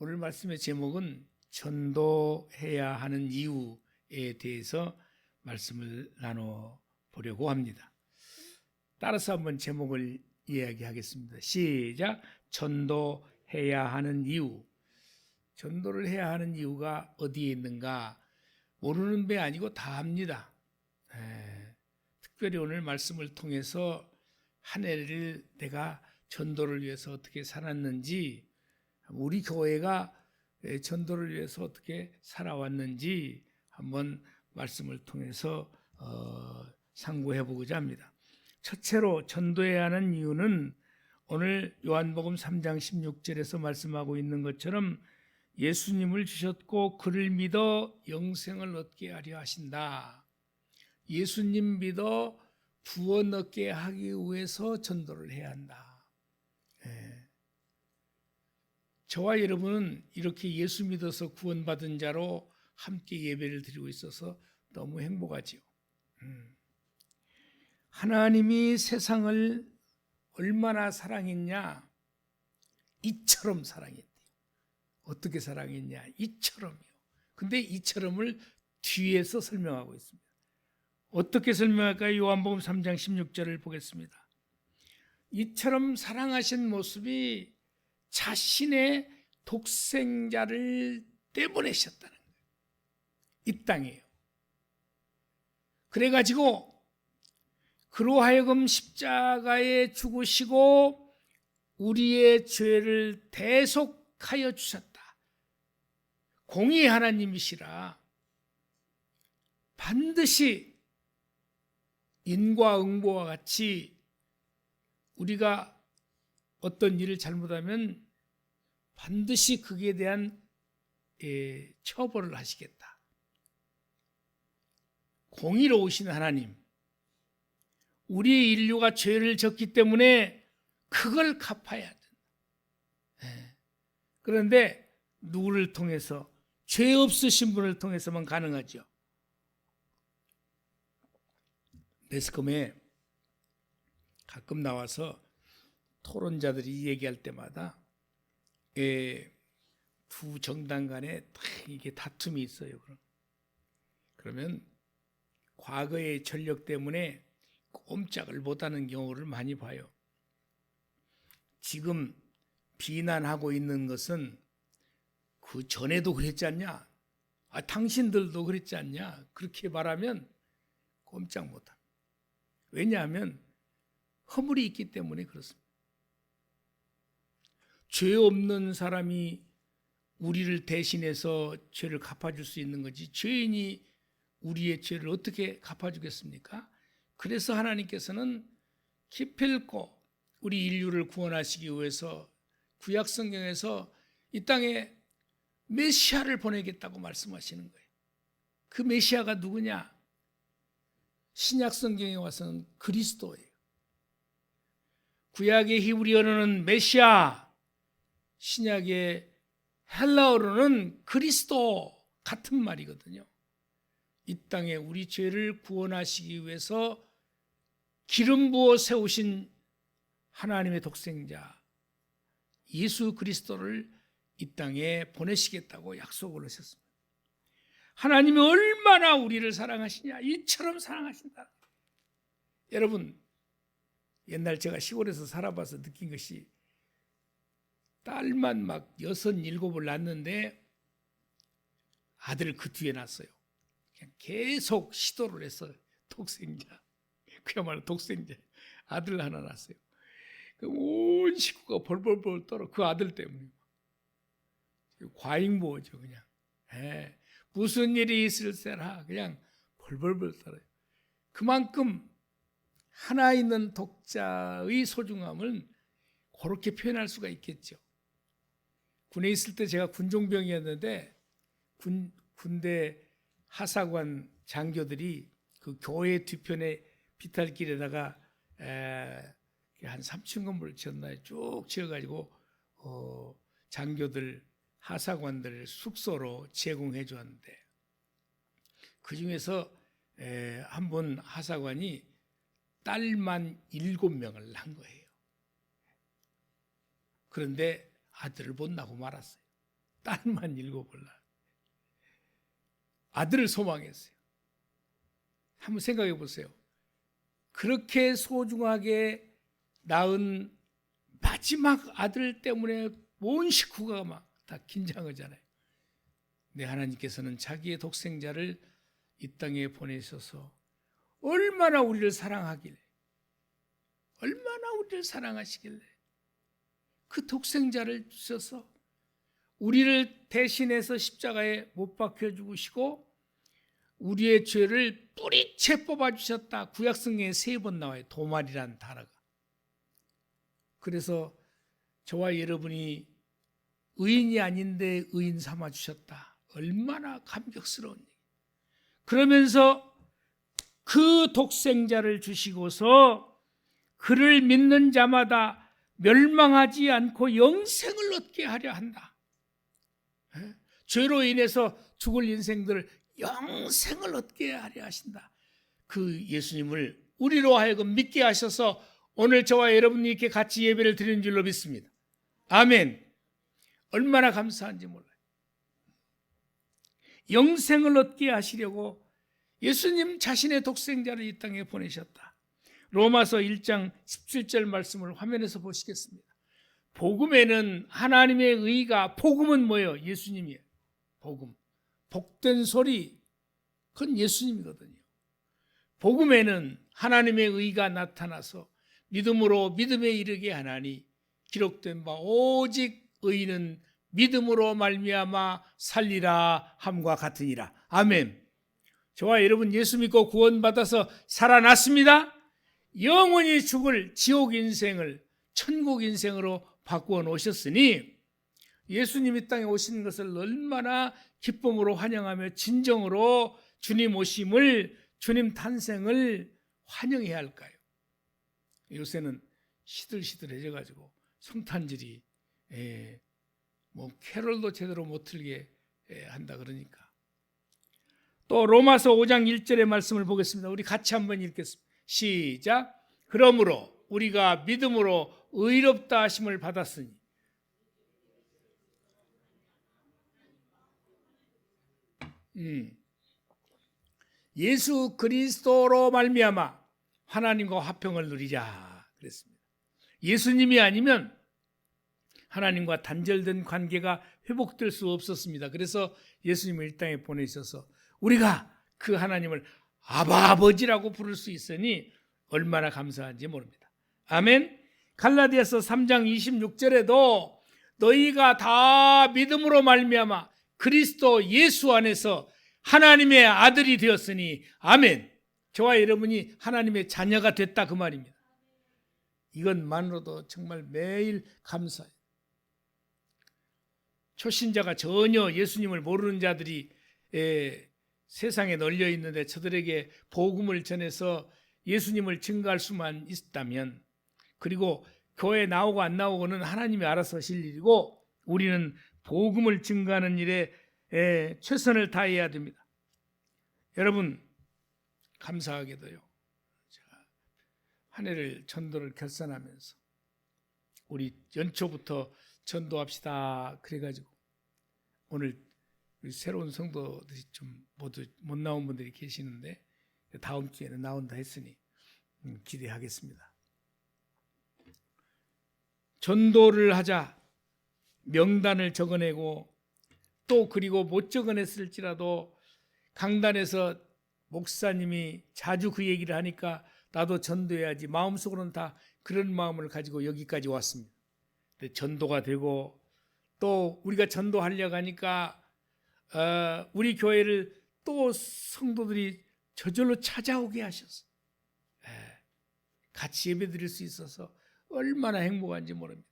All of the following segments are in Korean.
오늘 말씀의 제목은 전도해야 하는 이유에 대해서 말씀을 나눠보려고 합니다. 따라서 한번 제목을 이야기하겠습니다. 시작. 전도해야 하는 이유. 전도를 해야 하는 이유가 어디에 있는가? 모르는 배 아니고 다 압니다. 특별히 오늘 말씀을 통해서 한 해를 내가 전도를 위해서 어떻게 살았는지, 우리 교회가 전도를 위해서 어떻게 살아왔는지 한번 말씀을 통해서 상고해 보고자 합니다. 첫째로 전도해야 하는 이유는 오늘 요한복음 3장 16절에서 말씀하고 있는 것처럼 예수님을 주셨고 그를 믿어 영생을 얻게 하려 하신다. 예수님 믿어 구원 얻게 하기 위해서 전도를 해야 한다. 저와 여러분은 이렇게 예수 믿어서 구원받은 자로 함께 예배를 드리고 있어서 너무 행복하지요. 하나님이 세상을 얼마나 사랑했냐? 이처럼 사랑했대요. 어떻게 사랑했냐? 이처럼이요. 근데 이처럼을 뒤에서 설명하고 있습니다. 어떻게 설명할까요? 요한복음 3장 16절을 보겠습니다. 이처럼 사랑하신 모습이 자신의 독생자를 떼보내셨다는 거예요. 이 땅에요. 그래가지고 그로 하여금 십자가에 죽으시고 우리의 죄를 대속하여 주셨다. 공의의 하나님이시라 반드시 인과응보와 같이 우리가 어떤 일을 잘못하면 반드시 그에 대한 처벌을 하시겠다. 공의로우신 하나님, 우리 인류가 죄를 졌기 때문에 그걸 갚아야 된다. 그런데 누구를 통해서? 죄 없으신 분을 통해서만 가능하죠. 매스컴에 가끔 나와서 토론자들이 얘기할 때마다 두 정당 간에 이게 다툼이 있어요. 그러면 과거의 전력 때문에 꼼짝을 못하는 경우를 많이 봐요. 지금 비난하고 있는 것은 그 전에도 그랬지 않냐? 당신들도 그랬지 않냐? 그렇게 말하면 꼼짝 못합니다. 왜냐하면 허물이 있기 때문에 그렇습니다. 죄 없는 사람이 우리를 대신해서 죄를 갚아줄 수 있는 거지 죄인이 우리의 죄를 어떻게 갚아주겠습니까? 그래서 하나님께서는 기필코 우리 인류를 구원하시기 위해서 구약 성경에서 이 땅에 메시아를 보내겠다고 말씀하시는 거예요. 그 메시아가 누구냐? 신약 성경에 와서는 그리스도예요. 구약의 히브리어로는 메시아, 신약의 헬라어로는 그리스도 같은 말이거든요. 이 땅에 우리 죄를 구원하시기 위해서 기름 부어 세우신 하나님의 독생자 예수 그리스도를 이 땅에 보내시겠다고 약속을 하셨습니다. 하나님이 얼마나 우리를 사랑하시냐? 이처럼 사랑하신다. 여러분, 옛날 제가 시골에서 살아봐서 느낀 것이 딸만 막 6, 7을 낳는데 아들을 그 뒤에 낳았어요. 그냥 계속 시도를 해서 독생자, 그야말로 독생자 아들 하나 낳았어요. 온 식구가 벌벌벌 떨어. 그 아들 때문에 과잉보호죠. 그냥 무슨 일이 있을세라 그냥 벌벌벌 떨어요. 그만큼 하나 있는 독자의 소중함을 그렇게 표현할 수가 있겠죠. 군에 있을 때 제가 군종병이었는데 군대 하사관 장교들이 그 교회 뒤편에 비탈길에다가 한 3층 건물을 지었나요? 쭉 지어가지고 장교들 하사관들 숙소로 제공해 주었는데 그 중에서 한 분 하사관이 딸만 7명을 낳은 거예요. 그런데 아들을 못 낳고 말았어요. 딸만 읽어볼라. 아들을 소망했어요. 한번 생각해 보세요. 그렇게 소중하게 낳은 마지막 아들 때문에 온 식구가 막 다 긴장하잖아요. 근데 하나님께서는 자기의 독생자를 이 땅에 보내셔서 얼마나 우리를 사랑하길래, 얼마나 우리를 사랑하시길래 그 독생자를 주셔서 우리를 대신해서 십자가에 못 박혀 죽으시고 우리의 죄를 뿌리채 뽑아주셨다. 구약성경에 3번 나와요. 도말이라는 단어가. 그래서 저와 여러분이 의인이 아닌데 의인 삼아주셨다. 얼마나 감격스러운 얘기. 그러면서 그 독생자를 주시고서 그를 믿는 자마다 멸망하지 않고 영생을 얻게 하려 한다. 죄로 인해서 죽을 인생들을 영생을 얻게 하려 하신다. 그 예수님을 우리로 하여금 믿게 하셔서 오늘 저와 여러분이 이렇게 같이 예배를 드리는 줄로 믿습니다. 아멘. 얼마나 감사한지 몰라요. 영생을 얻게 하시려고 예수님 자신의 독생자를 이 땅에 보내셨다. 로마서 1장 17절 말씀을 화면에서 보시겠습니다. 복음에는 하나님의 의가, 복음은 뭐예요? 예수님이에요. 복음. 복된 소리, 그건 예수님이거든요. 복음에는 하나님의 의가 나타나서 믿음으로 믿음에 이르게 하나니 기록된 바 오직 의인은 믿음으로 말미암아 살리라 함과 같으니라. 아멘. 저와 여러분 예수 믿고 구원받아서 살아났습니다. 영원히 죽을 지옥 인생을 천국 인생으로 바꾸어 놓으셨으니 예수님이 땅에 오시는 것을 얼마나 기쁨으로 환영하며 진정으로 주님 오심을, 주님 탄생을 환영해야 할까요? 요새는 시들시들해져 가지고 성탄절이 뭐 캐롤도 제대로 못 틀게 한다 그러니까. 또 로마서 5장 1절의 말씀을 보겠습니다. 우리 같이 한번 읽겠습니다. 시작. 그러므로 우리가 믿음으로 의롭다 하심을 받았으니 예수 그리스도로 말미암아 하나님과 화평을 누리자 그랬습니다. 예수님이 아니면 하나님과 단절된 관계가 회복될 수 없었습니다. 그래서 예수님을 이 땅에 보내셔서 우리가 그 하나님을 아버지라고 부를 수 있으니 얼마나 감사한지 모릅니다. 아멘. 갈라디아서 3장 26절에도 너희가 다 믿음으로 말미암아 그리스도 예수 안에서 하나님의 아들이 되었으니 아멘. 저와 여러분이 하나님의 자녀가 됐다 그 말입니다. 이것만으로도 정말 매일 감사해요. 초신자가 전혀 예수님을 모르는 자들이 세상에 널려 있는데 저들에게 복음을 전해서 예수님을 증거할 수만 있다면, 그리고 교회 나오고 안 나오고는 하나님이 알아서 하실 일이고 우리는 복음을 증거하는 일에 최선을 다해야 됩니다. 여러분, 감사하게도요, 제가 한 해를 전도를 결산하면서 우리 연초부터 전도합시다 그래가지고 오늘 새로운 성도들이 좀 모두 못 나온 분들이 계시는데 다음 주에는 나온다 했으니 기대하겠습니다. 전도를 하자 명단을 적어내고 또 그리고 못 적어냈을지라도 강단에서 목사님이 자주 그 얘기를 하니까 나도 전도해야지 마음속으로는 다 그런 마음을 가지고 여기까지 왔습니다. 근데 전도가 되고 또 우리가 전도하려고 하니까 우리 교회를 또 성도들이 저절로 찾아오게 하셨어요. 같이 예배드릴 수 있어서 얼마나 행복한지 모릅니다.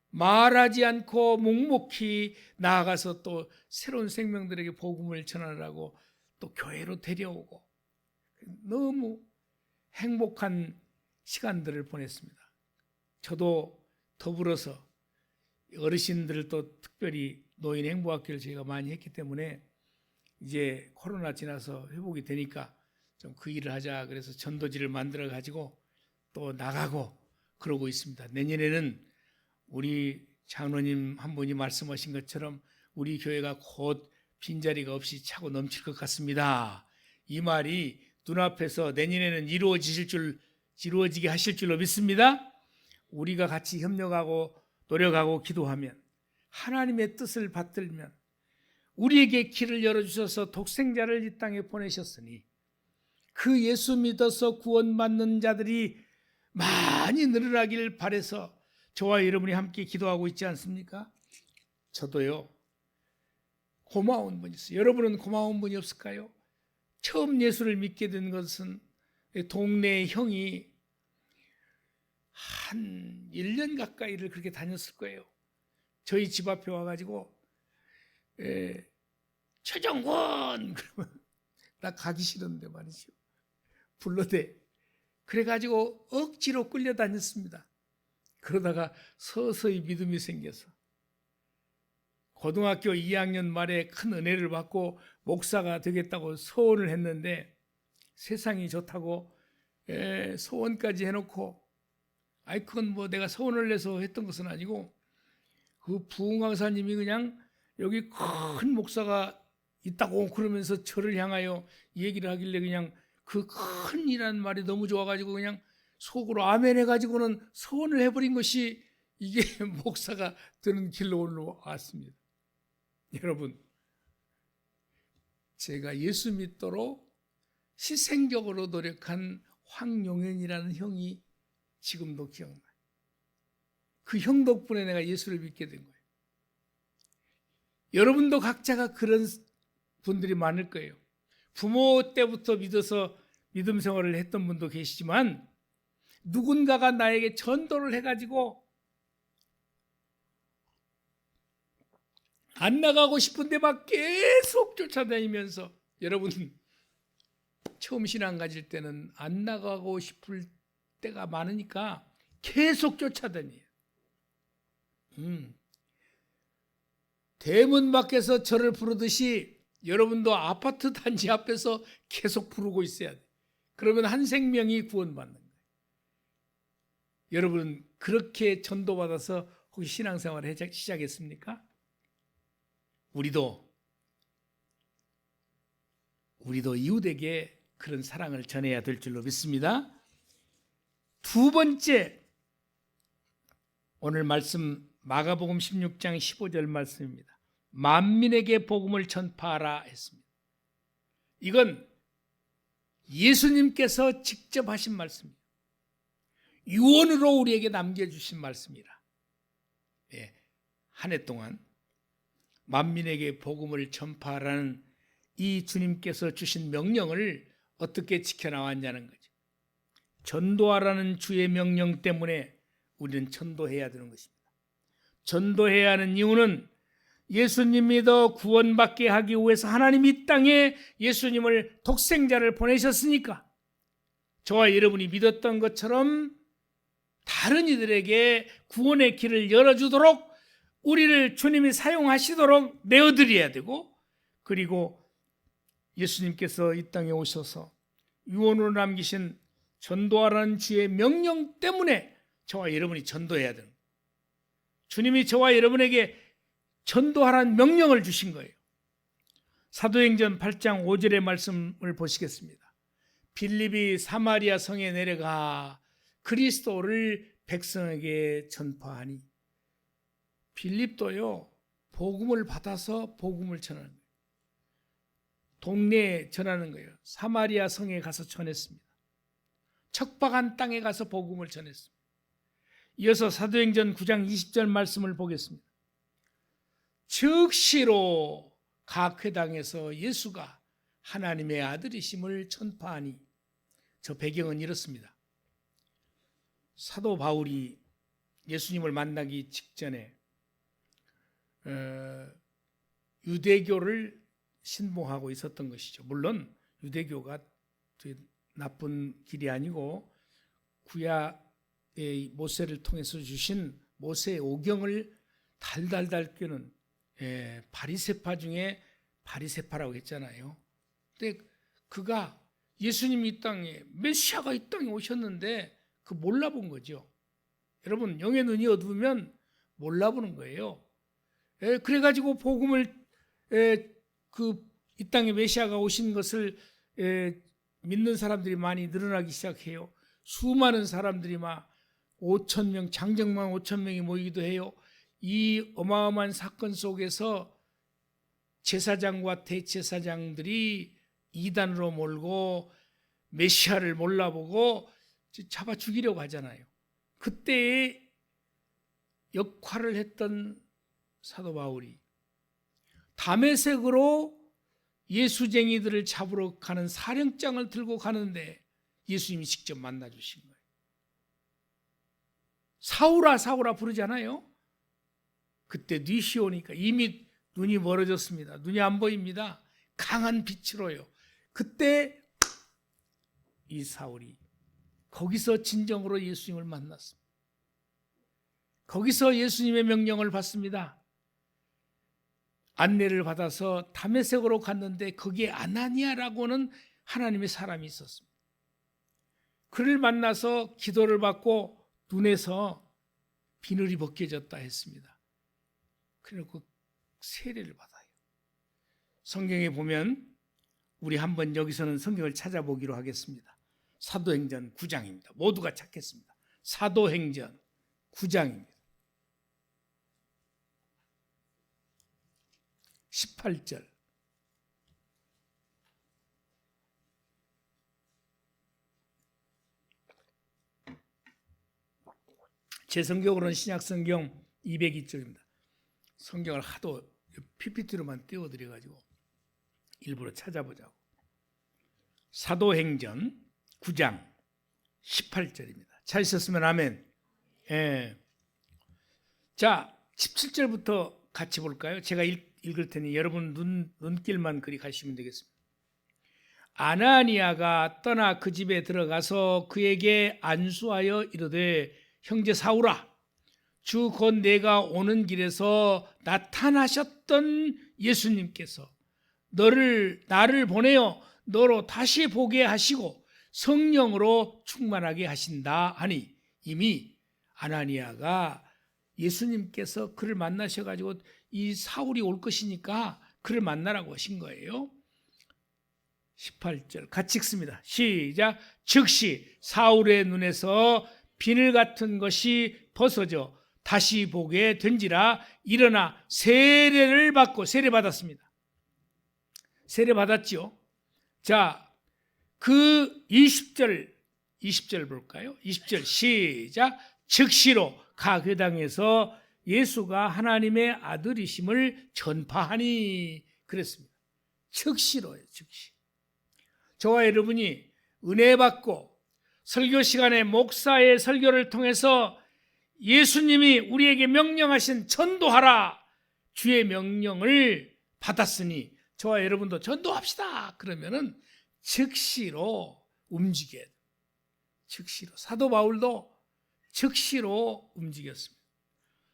말하지 않고 묵묵히 나아가서 또 새로운 생명들에게 복음을 전하라고 또 교회로 데려오고 너무 행복한 시간들을 보냈습니다. 저도 더불어서 어르신들을 또 특별히 노인 행복학교를 저희가 많이 했기 때문에 이제 코로나 지나서 회복이 되니까 좀 그 일을 하자 그래서 전도지를 만들어 가지고 또 나가고 그러고 있습니다. 내년에는 우리 장로님 한 분이 말씀하신 것처럼 우리 교회가 곧 빈자리가 없이 차고 넘칠 것 같습니다. 이 말이 눈앞에서 내년에는 이루어지게 하실 줄로 믿습니다. 우리가 같이 협력하고 노력하고 기도하면, 하나님의 뜻을 받들면, 우리에게 길을 열어주셔서 독생자를 이 땅에 보내셨으니 그 예수 믿어서 구원받는 자들이 많이 늘어나길 바라서 저와 여러분이 함께 기도하고 있지 않습니까? 저도요, 고마운 분이 있어요. 여러분은 고마운 분이 없을까요? 처음 예수를 믿게 된 것은 동네 형이 한 1년 가까이를 그렇게 다녔을 거예요. 저희 집 앞에 와가지고 최정권 그러면 나 가기 싫은데 말이죠. 불러대. 그래가지고 억지로 끌려다녔습니다. 그러다가 서서히 믿음이 생겨서 고등학교 2학년 말에 큰 은혜를 받고 목사가 되겠다고 소원을 했는데, 세상이 좋다고 소원까지 해놓고, 그건 뭐 내가 소원을 내서 했던 것은 아니고, 그 부흥강사님이 그냥 여기 큰 목사가 있다고 그러면서 저를 향하여 얘기를 하길래 그냥 그 큰 이라는 말이 너무 좋아가지고 그냥 속으로 아멘 해가지고는 소원을 해버린 것이 이게 목사가 되는 길로 올라왔습니다. 여러분, 제가 예수 믿도록 희생적으로 노력한 황용현이라는 형이 지금도 기억나요. 그 형 덕분에 내가 예수를 믿게 된 거예요. 여러분도 각자가 그런 분들이 많을 거예요. 부모 때부터 믿어서 믿음 생활을 했던 분도 계시지만, 누군가가 나에게 전도를 해가지고 안 나가고 싶은데 막 계속 쫓아다니면서, 여러분 처음 신앙 가질 때는 안 나가고 싶을 때가 많으니까 계속 쫓아다녀요. 대문 밖에서 저를 부르듯이 여러분도 아파트 단지 앞에서 계속 부르고 있어야 돼. 그러면 한 생명이 구원받는 거예요. 여러분 그렇게 전도받아서 혹시 신앙생활을 시작했습니까? 우리도 이웃에게 그런 사랑을 전해야 될 줄로 믿습니다. 두 번째, 오늘 말씀 마가복음 16장 15절 말씀입니다. 만민에게 복음을 전파하라 했습니다. 이건 예수님께서 직접 하신 말씀입니다. 유언으로 우리에게 남겨주신 말씀이라. 한 해 동안 만민에게 복음을 전파하라는 이 주님께서 주신 명령을 어떻게 지켜나왔냐는 거죠. 전도하라는 주의 명령 때문에 우리는 전도해야 되는 것입니다. 전도해야 하는 이유는 예수님 믿어 구원받게 하기 위해서 하나님이 이 땅에 예수님을 독생자를 보내셨으니까, 저와 여러분이 믿었던 것처럼 다른 이들에게 구원의 길을 열어주도록 우리를 주님이 사용하시도록 내어드려야 되고, 그리고 예수님께서 이 땅에 오셔서 유언으로 남기신 전도하라는 주의 명령 때문에 저와 여러분이 전도해야 되는, 주님이 저와 여러분에게 전도하라는 명령을 주신 거예요. 사도행전 8장 5절의 말씀을 보시겠습니다. 빌립이 사마리아 성에 내려가 그리스도를 백성에게 전파하니, 빌립도요 복음을 받아서 복음을 전하는 거예요. 동네에 전하는 거예요. 사마리아 성에 가서 전했습니다. 척박한 땅에 가서 복음을 전했습니다. 이어서 사도행전 9장 20절 말씀을 보겠습니다. 즉시로 각 회당에서 예수가 하나님의 아들이심을 전파하니, 저 배경은 이렇습니다. 사도 바울이 예수님을 만나기 직전에 유대교를 신봉하고 있었던 것이죠. 물론 유대교가 나쁜 길이 아니고 구약의 모세를 통해서 주신 모세의 오경을 달달달 끄는 바리새파 중에 바리새파라고 했잖아요. 근데 그가 예수님이 이 땅에, 메시아가 이 땅에 오셨는데 그 몰라본 거죠. 여러분, 영의 눈이 어두우면 몰라보는 거예요. 그래가지고 복음을 이 땅에 메시아가 오신 것을 믿는 사람들이 많이 늘어나기 시작해요. 수많은 사람들이 막 5천 명, 장정만 5천 명이 모이기도 해요. 이 어마어마한 사건 속에서 제사장과 대제사장들이 이단으로 몰고 메시아를 몰라보고 잡아 죽이려고 하잖아요. 그때의 역할을 했던 사도 바울이 다메섹으로 예수쟁이들을 잡으러 가는 사령장을 들고 가는데 예수님이 직접 만나 주신 거예요. 사울아 사울아 부르잖아요. 그때 뉘시 오니까 이미 눈이 멀어졌습니다. 눈이 안 보입니다. 강한 빛으로요. 그때 이 사울이 거기서 진정으로 예수님을 만났습니다. 거기서 예수님의 명령을 받습니다. 안내를 받아서 다메섹으로 갔는데 거기에 아나니아라고는 하나님의 사람이 있었습니다. 그를 만나서 기도를 받고 눈에서 비늘이 벗겨졌다 했습니다. 그리고 세례를 받아요. 성경에 보면 우리 한번 여기서는 성경을 찾아보기로 하겠습니다. 사도행전 9장입니다. 모두가 찾겠습니다. 사도행전 9장입니다. 18절. 제 성경으로는 신약성경 202쪽입니다. 성경을 하도 PPT로만 띄워드려가지고 일부러 찾아보자고. 사도행전 9장 18절입니다. 찾으셨으면 아멘. 예. 자, 17절부터 같이 볼까요? 제가 읽을 테니 여러분 눈길만 그리 가시면 되겠습니다. 아나니아가 떠나 그 집에 들어가서 그에게 안수하여 이르되 형제 사울아, 주 곧 내가 오는 길에서 나타나셨던 예수님께서 나를 보내어 너로 다시 보게 하시고 성령으로 충만하게 하신다 하니, 이미 아나니아가 예수님께서 그를 만나셔가지고 이 사울이 올 것이니까 그를 만나라고 하신 거예요. 18절 같이 읽습니다. 시작. 즉시 사울의 눈에서 비늘 같은 것이 벗어져 다시 보게 된지라 일어나 세례를 받고, 세례 받았습니다. 세례 받았지요. 자, 그 20절 볼까요? 20절 시작. 즉시로 각 회당에서 예수가 하나님의 아들이심을 전파하니 그랬습니다. 즉시로요, 즉시. 저와 여러분이 은혜 받고 설교 시간에 목사의 설교를 통해서 예수님이 우리에게 명령하신 전도하라, 주의 명령을 받았으니 저와 여러분도 전도합시다. 그러면은 즉시로 움직여야 돼요. 즉시로. 사도 바울도 즉시로 움직였습니다.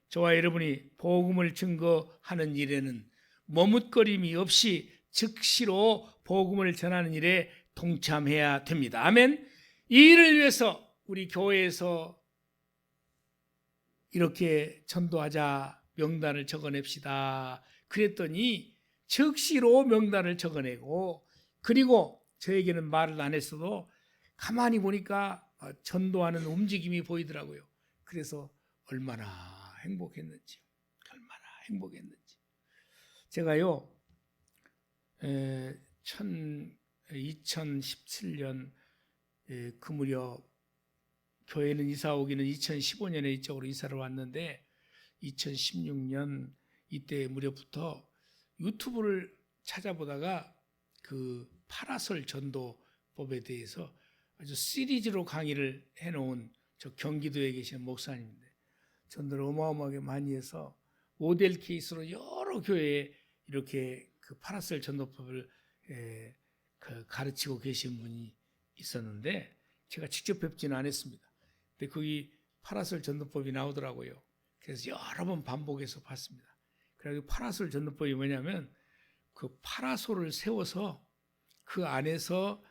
저와 여러분이 복음을 증거하는 일에는 머뭇거림이 없이 즉시로 복음을 전하는 일에 동참해야 됩니다. 아멘. 이 일을 위해서 우리 교회에서 이렇게 전도하자 명단을 적어냅시다. 그랬더니 즉시로 명단을 적어내고, 그리고 저에게는 말을 안 했어도 가만히 보니까 전도하는 움직임이 보이더라고요. 그래서 얼마나 행복했는지. 제가요 2017년 그 무렵 교회는 이사 오기는 2015년에 이쪽으로 이사를 왔는데 2016년 이때 무렵부터 유튜브를 찾아보다가 그 파라솔 전도법에 대해서 아주 시리즈로 강의를 해놓은 저 경기도에 계시는 목사님인데 전도를 어마어마하게 많이 해서 모델 케이스로 여러 교회에 이렇게 그 파라솔 전도법을 가르치고 계신 분이 있었는데 제가 직접 뵙지는 않았습니다. 근데 거기 파라솔 전도법이 나오더라고요. 그래서 여러 번 반복해서 봤습니다. 그래서 파라솔 전도법이 뭐냐면 그 파라솔을 세워서 그 안에서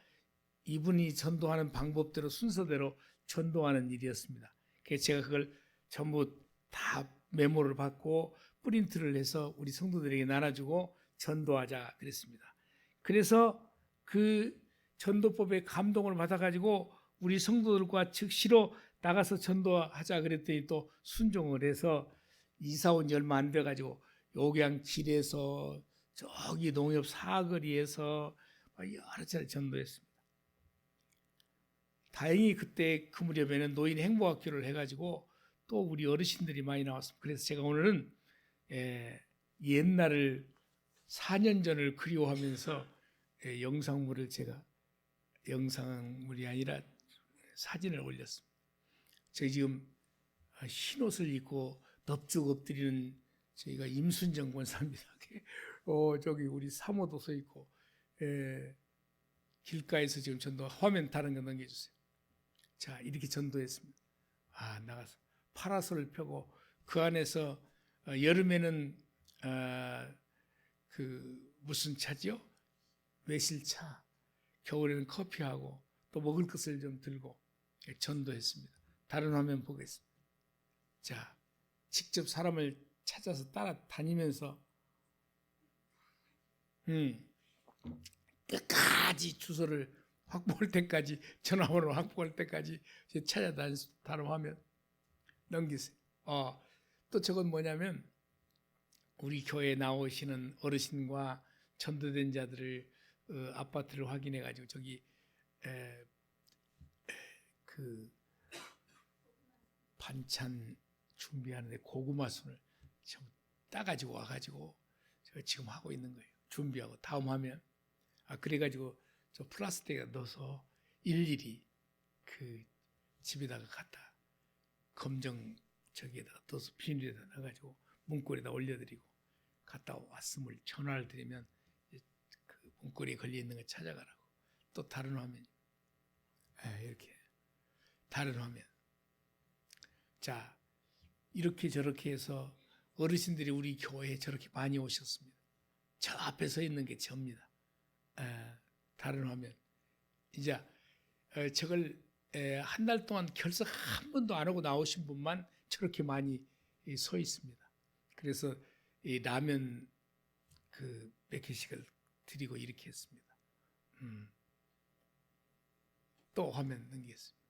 이분이 전도하는 방법대로 순서대로 전도하는 일이었습니다. 그래서 제가 그걸 전부 다 메모를 받고 프린트를 해서 우리 성도들에게 나눠주고 전도하자 그랬습니다. 그래서 그 전도법에 감동을 받아가지고 우리 성도들과 즉시로 나가서 전도하자 그랬더니 또 순종을 해서 이사 온 지 얼마 안 돼가지고 요양질에서 저기 농협 사거리에서 여러 차례 전도했습니다. 다행히 그때 그 무렵에는 노인 행복학교를 해가지고 또 우리 어르신들이 많이 나왔습니다. 그래서 제가 오늘은 옛날을 4년 전을 그리워하면서 영상물을 제가 영상물이 아니라 사진을 올렸습니다. 저희 지금 흰 옷을 입고 넙죽 엎드리는 저희가 임순정 권사입니다. 저기 우리 사모도 서 있고 길가에서 지금 전도 화면 다른 거 넘겨주세요. 자, 이렇게 전도했습니다. 나가서 파라솔을 펴고 그 안에서 여름에는 그 무슨 차지요? 매실차. 겨울에는 커피하고 또 먹을 것을 좀 들고 전도했습니다. 다른 화면 보겠습니다. 자, 직접 사람을 찾아서 따라다니면서 끝까지 주소를 확보할 때까지, 전화번호 확보할 때까지 찾아다니면서 다른 화면 넘기세요. 또 저건 뭐냐면 우리 교회에 나오시는 어르신과 전도된 자들을 아파트를 확인해 가지고 저기 그 반찬 준비하는데 고구마 순을 따가지고 와가지고 제가 지금 하고 있는 거예요. 준비하고 다음 화면. 그래가지고 저 플라스틱에 넣어서 일일이 그 집에다가 갖다 검정 저기에다가 넣어서 비닐에다 넣어가지고 문고리에다 올려드리고 갔다 왔음을 전화를 드리면 그 문고리에 걸려 있는 거 찾아가라고. 또 다른 화면. 이렇게 다른 화면. 자, 이렇게 저렇게 해서 어르신들이 우리 교회에 저렇게 많이 오셨습니다. 저 앞에 서 있는 게 접니다. 다른 화면. 이제 저걸 한 달 동안 결석 한 번도 안 하고 나오신 분만 저렇게 많이 서 있습니다. 그래서 이 라면 그 몇 개씩을 드리고 이렇게 했습니다. 또 화면 넘기겠습니다.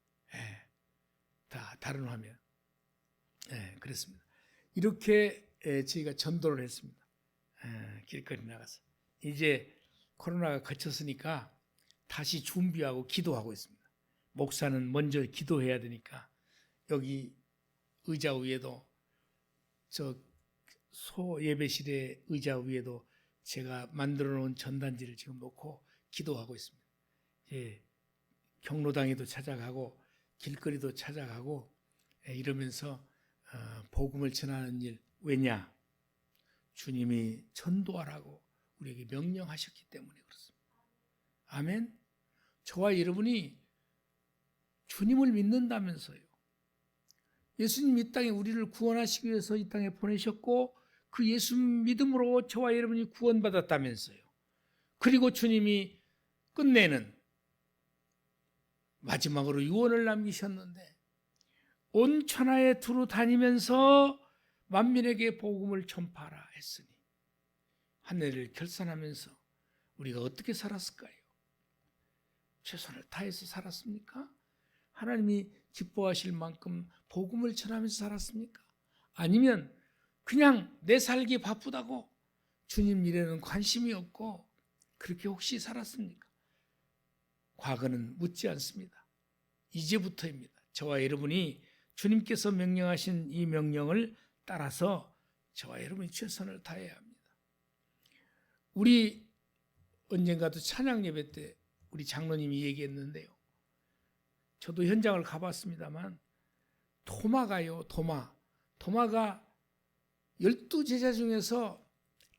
다 다른 화면. 그렇습니다. 이렇게 저희가 전도를 했습니다. 길거리 나가서. 이제 코로나가 그쳤으니까 다시 준비하고 기도하고 있습니다. 목사는 먼저 기도해야 되니까 여기 의자 위에도 저 소예배실의 의자 위에도 제가 만들어 놓은 전단지를 지금 놓고 기도하고 있습니다. 경로당에도 찾아가고 길거리도 찾아가고 이러면서 복음을 전하는 일. 왜냐? 주님이 전도하라고 우리에게 명령하셨기 때문에 그렇습니다. 아멘. 저와 여러분이 주님을 믿는다면서요. 예수님 이 땅에 우리를 구원하시기 위해서 이 땅에 보내셨고 그 예수 믿음으로 저와 여러분이 구원받았다면서요. 그리고 주님이 끝내는 마지막으로 유언을 남기셨는데 온 천하에 두루 다니면서 만민에게 복음을 전파하라 했으니 한 해를 결산하면서 우리가 어떻게 살았을까요? 최선을 다해서 살았습니까? 하나님이 기뻐하실 만큼 복음을 전하면서 살았습니까? 아니면 그냥 내 살기 바쁘다고 주님 일에는 관심이 없고 그렇게 혹시 살았습니까? 과거는 묻지 않습니다. 이제부터입니다. 저와 여러분이 주님께서 명령하신 이 명령을 따라서 저와 여러분이 최선을 다해야 합니다. 우리 언젠가도 찬양 예배 때 우리 장로님이 얘기했는데요. 저도 현장을 가봤습니다만 도마가요. 도마가 12제자 중에서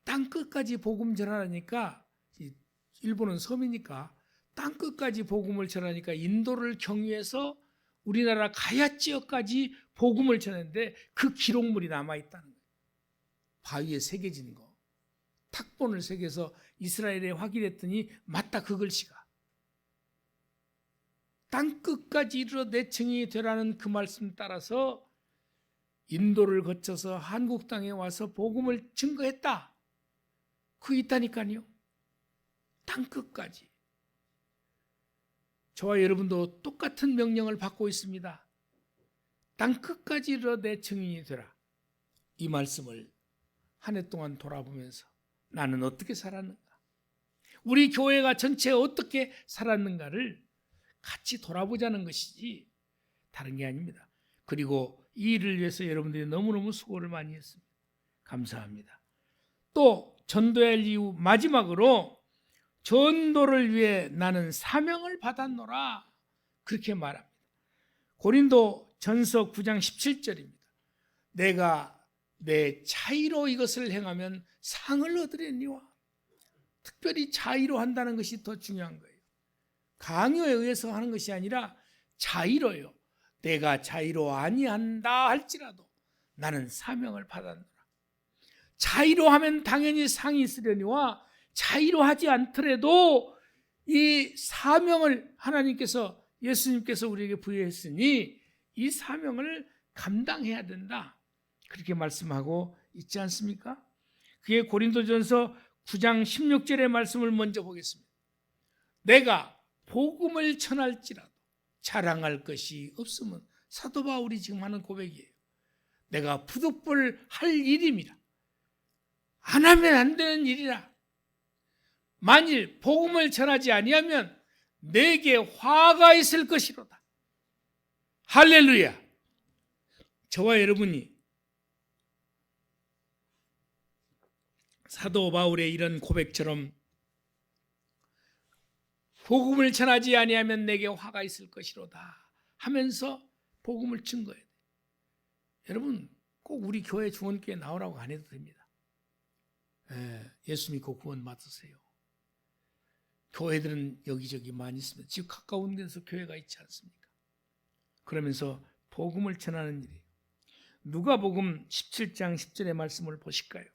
땅끝까지 복음 전하니까 일본은 섬이니까 땅끝까지 복음을 전하니까 인도를 경유해서 우리나라 가야 지역까지 복음을 전했는데 그 기록물이 남아있다는 거예요. 바위에 새겨진 거. 탁본을 새겨서 이스라엘에 확인했더니 맞다 그 글씨가. 땅끝까지 이르러 내 증인이 되라는 그 말씀 따라서 인도를 거쳐서 한국 땅에 와서 복음을 증거했다. 그 있다니까요. 땅끝까지. 저와 여러분도 똑같은 명령을 받고 있습니다. 땅끝까지 이르러 내 증인이 되라. 이 말씀을 한 해 동안 돌아보면서 나는 어떻게 살았는가, 우리 교회가 전체 어떻게 살았는가를 같이 돌아보자는 것이지 다른 게 아닙니다. 그리고 이 일을 위해서 여러분들이 너무너무 수고를 많이 했습니다. 감사합니다. 또 전도할 이후 마지막으로 전도를 위해 나는 사명을 받았노라, 그렇게 말합니다. 고린도 전서 9장 17절입니다. 내가 내 차이로 이것을 행하면 상을 얻으려니와. 특별히 차이로 한다는 것이 더 중요한 거예요. 강요에 의해서 하는 것이 아니라 차이로요. 내가 차이로 아니한다 할지라도 나는 사명을 받았노라. 차이로 하면 당연히 상이 있으려니와 차이로 하지 않더라도 이 사명을 하나님께서, 예수님께서 우리에게 부여했으니 이 사명을 감당해야 된다, 그렇게 말씀하고 있지 않습니까? 그게 고린도전서 9장 16절의 말씀을 먼저 보겠습니다. 내가 복음을 전할지라도 자랑할 것이 없으면, 사도 바울이 지금 하는 고백이에요. 내가 부득불 할 일임이라. 안 하면 안 되는 일이라. 만일 복음을 전하지 아니하면 내게 화가 있을 것이로다. 할렐루야. 저와 여러분이 사도 바울의 이런 고백처럼 복음을 전하지 아니하면 내게 화가 있을 것이로다 하면서 복음을 증거해야 돼요. 여러분 꼭 우리 교회 중원교회 나오라고 안 해도 됩니다. 예수 믿고 구원 받으세요. 교회들은 여기저기 많이 있습니다. 지금 가까운 데서 교회가 있지 않습니까? 그러면서 복음을 전하는 일이에요. 누가복음 17장 10절의 말씀을 보실까요?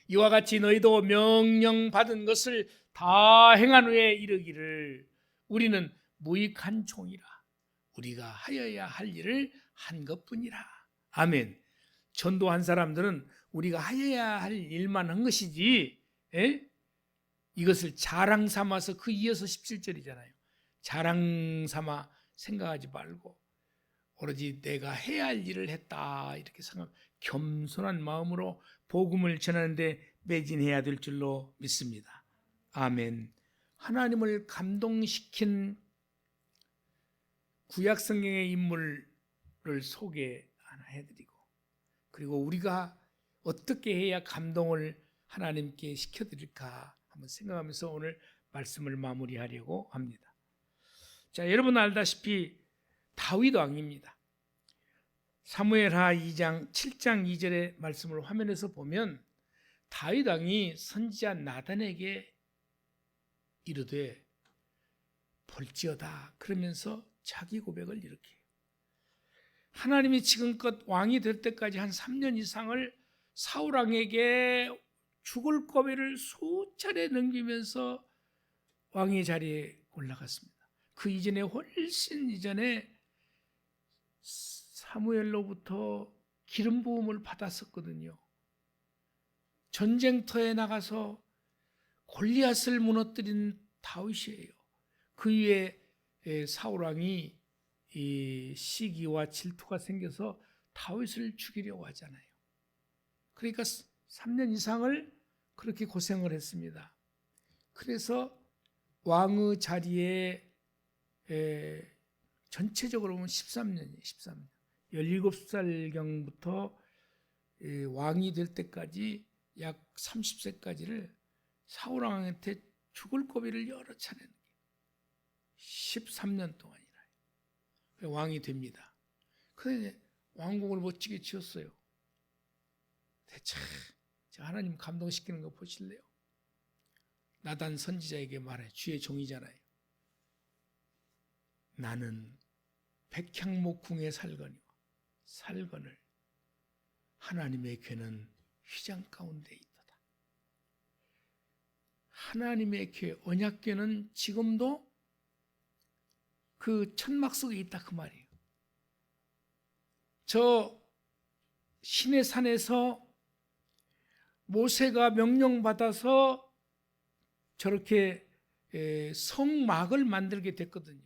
이와 같이 너희도 명령받은 것을 다 행한 후에 이르기를 우리는 무익한 종이라. 우리가 하여야 할 일을 한 것뿐이라. 아멘. 전도한 사람들은 우리가 하여야 할 일만 한 것이지, 이것을 자랑 삼아서, 그 이어서 17절이잖아요. 자랑 삼아 생각하지 말고 오로지 내가 해야 할 일을 했다, 이렇게 생각, 겸손한 마음으로 복음을 전하는데 매진해야 될 줄로 믿습니다. 아멘. 하나님을 감동시킨 구약 성경의 인물을 소개 하나 해드리고, 그리고 우리가 어떻게 해야 감동을 하나님께 시켜드릴까 한번 생각하면서 오늘 말씀을 마무리하려고 합니다. 자, 여러분 알다시피 다윗 왕입니다. 사무엘하 2장 7장 2절의 말씀을 화면에서 보면 다윗 왕이 선지자 나단에게 이르되 볼지어다 그러면서 자기 고백을 이렇게 해요. 하나님이 지금껏 왕이 될 때까지 한 3년 이상을 사울 왕에게 죽을 고비를 수차례 넘기면서 왕의 자리에 올라갔습니다. 그 이전에, 훨씬 이전에 사무엘로부터 기름 부음을 받았었거든요. 전쟁터에 나가서 골리앗을 무너뜨린 다윗이에요. 그 위에 사울 왕이 이 시기와 질투가 생겨서 다윗을 죽이려고 하잖아요. 그러니까 3년 이상을 그렇게 고생을 했습니다. 그래서 왕의 자리에 전체적으로 보면 13년이에요. 13년. 17살경부터 왕이 될 때까지 약 30세까지를 사울 왕한테 죽을 고비를 여러 차례 13년 동안이나 왕이 됩니다. 그런데 왕궁을 멋지게 지었어요. 대체 하나님 감동시키는 거 보실래요? 나단 선지자에게 말해, 주의 종이잖아요. 나는 백향목궁에 살거니와 살거늘 하나님의 궤는 휘장 가운데 있도다. 하나님의 궤, 언약궤는 지금도 그 천막 속에 있다, 그 말이에요. 저 시내산에서 모세가 명령받아서 저렇게 성막을 만들게 됐거든요.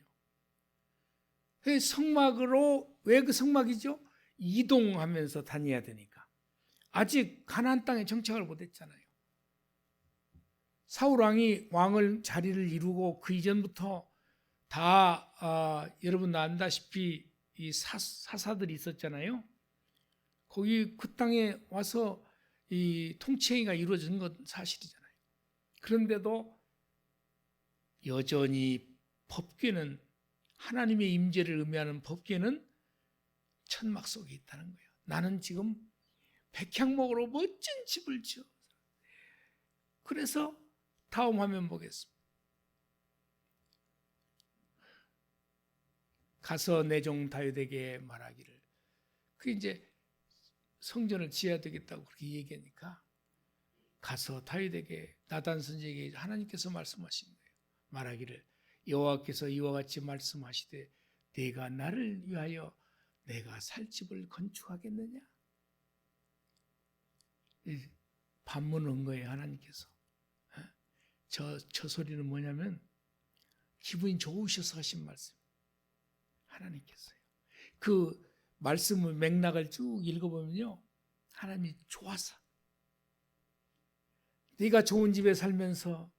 성막으로, 왜 그 성막이죠? 이동하면서 다녀야 되니까. 아직 가나안 땅에 정착을 못했잖아요. 사울 왕이 왕을 자리를 이루고 그 이전부터 다 여러분 안다시피 이 사사들이 있었잖아요. 거기 그 땅에 와서 이 통치행위가 이루어진 건 사실이잖아요. 그런데도 여전히 법궤는, 하나님의 임재를 의미하는 법궤는 천막 속에 있다는 거예요. 나는 지금 백향목으로 멋진 집을 지어. 그래서 다음 화면 보겠습니다. 가서 내 종 다윗에게 말하기를. 그 이제 성전을 지어야 되겠다고 그렇게 얘기하니까 가서 다윗에게, 나단 선지자에게 하나님께서 말씀하신 거예요. 말하기를 여호와께서 이와 같이 말씀하시되 네가 나를 위하여 내가 살 집을 건축하겠느냐? 반문한 거예요, 하나님께서. 저 소리는 뭐냐면 기분이 좋으셔서 하신 말씀. 하나님께서요. 그 말씀의 맥락을 쭉 읽어보면요, 하나님이 좋아서, 네가 좋은 집에 살면서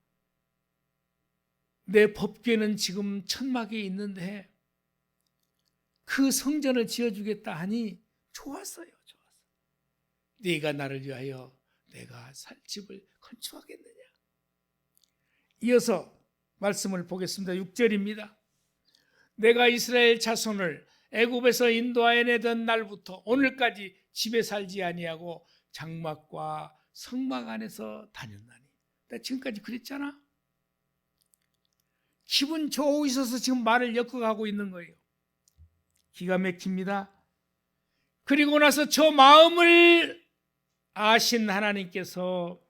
내 법궤는 지금 천막에 있는데 그 성전을 지어주겠다 하니 좋았어요. 좋았어. 네가 나를 위하여 내가 살 집을 건축하겠느냐. 이어서 말씀을 보겠습니다. 6절입니다. 내가 이스라엘 자손을 애굽에서 인도하여 내던 날부터 오늘까지 집에 살지 아니하고 장막과 성막 안에서 다녔나니. 나 지금까지 그랬잖아. 기분 좋으셔서 지금 말을 엮어가고 있는 거예요. 기가 막힙니다. 그리고 나서 저 마음을 아신 하나님께서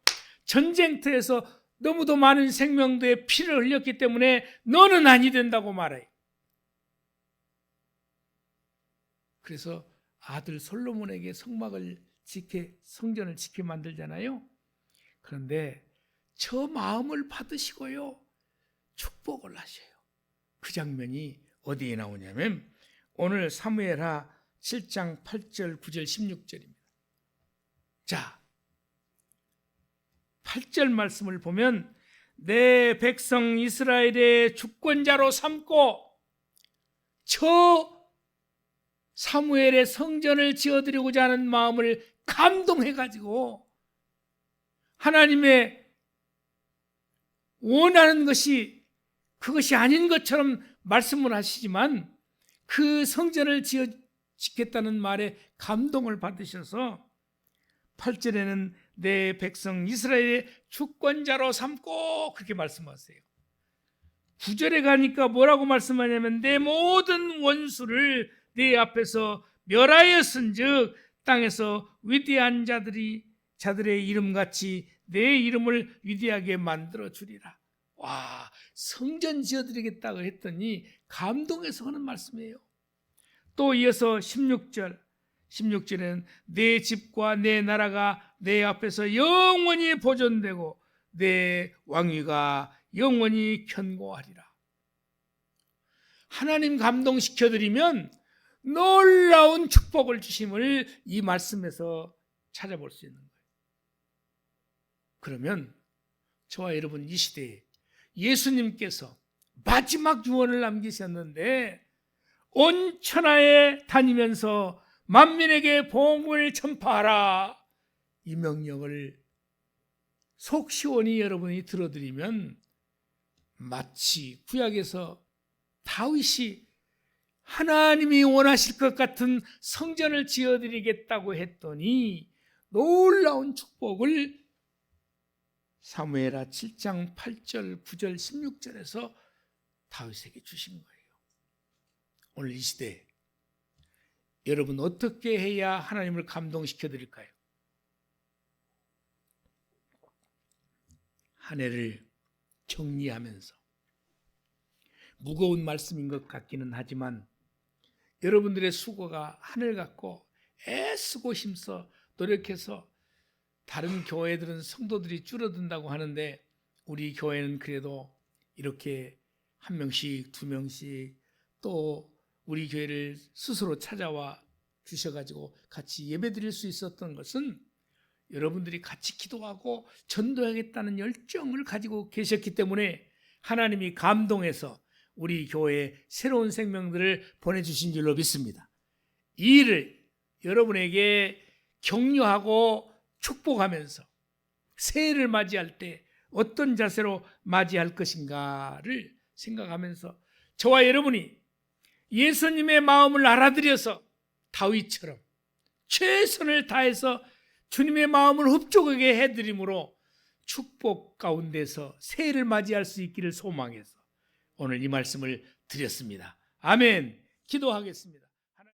전쟁터에서 너무도 많은 생명들의 피를 흘렸기 때문에 너는 아니 된다고 말해요. 그래서 아들 솔로몬에게 성전을 지켜 만들잖아요. 그런데 저 마음을 받으시고요, 축복을 하셔요. 그 장면이 어디에 나오냐면 오늘 사무엘하 7장 8절, 9절, 16절입니다. 자, 8절 말씀을 보면 내 백성 이스라엘의 주권자로 삼고 저 사무엘의 성전을 지어드리고자 하는 마음을 감동해가지고 하나님의 원하는 것이 그것이 아닌 것처럼 말씀을 하시지만 그 성전을 짓겠다는 말에 감동을 받으셔서 8절에는 내 백성 이스라엘의 주권자로 삼고 그렇게 말씀하세요. 9절에 가니까 뭐라고 말씀하냐면 내 모든 원수를 네 앞에서 멸하였은즉 땅에서 위대한 자들의 이름같이 내 이름을 위대하게 만들어 주리라. 와, 성전 지어드리겠다고 했더니 감동해서 하는 말씀이에요. 또 이어서 16절에는 내 집과 내 나라가 내 앞에서 영원히 보존되고 내 왕위가 영원히 견고하리라. 하나님 감동시켜드리면 놀라운 축복을 주심을 이 말씀에서 찾아볼 수 있는 거예요. 그러면 저와 여러분 이 시대에 예수님께서 마지막 유언을 남기셨는데 온 천하에 다니면서 만민에게 복음을 전파하라, 이 명령을 속 시원히 여러분이 들어드리면 마치 구약에서 다윗이 하나님이 원하실 것 같은 성전을 지어드리겠다고 했더니 놀라운 축복을 사무엘하 7장 8절, 9절, 16절에서 다윗에게 주신 거예요. 오늘 이 시대에 여러분 어떻게 해야 하나님을 감동시켜 드릴까요? 한 해를 정리하면서 무거운 말씀인 것 같기는 하지만 여러분들의 수고가 하늘 같고 애쓰고 힘써 노력해서 다른 교회들은 성도들이 줄어든다고 하는데 우리 교회는 그래도 이렇게 한 명씩 두 명씩 또 우리 교회를 스스로 찾아와 주셔가지고 같이 예배드릴 수 있었던 것은 여러분들이 같이 기도하고 전도하겠다는 열정을 가지고 계셨기 때문에 하나님이 감동해서 우리 교회에 새로운 생명들을 보내주신 줄로 믿습니다. 이 일을 여러분에게 격려하고 축복하면서 새해를 맞이할 때 어떤 자세로 맞이할 것인가를 생각하면서 저와 여러분이 예수님의 마음을 알아들여서 다윗처럼 최선을 다해서 주님의 마음을 흡족하게 해드림으로 축복 가운데서 새해를 맞이할 수 있기를 소망해서 오늘 이 말씀을 드렸습니다. 아멘. 기도하겠습니다.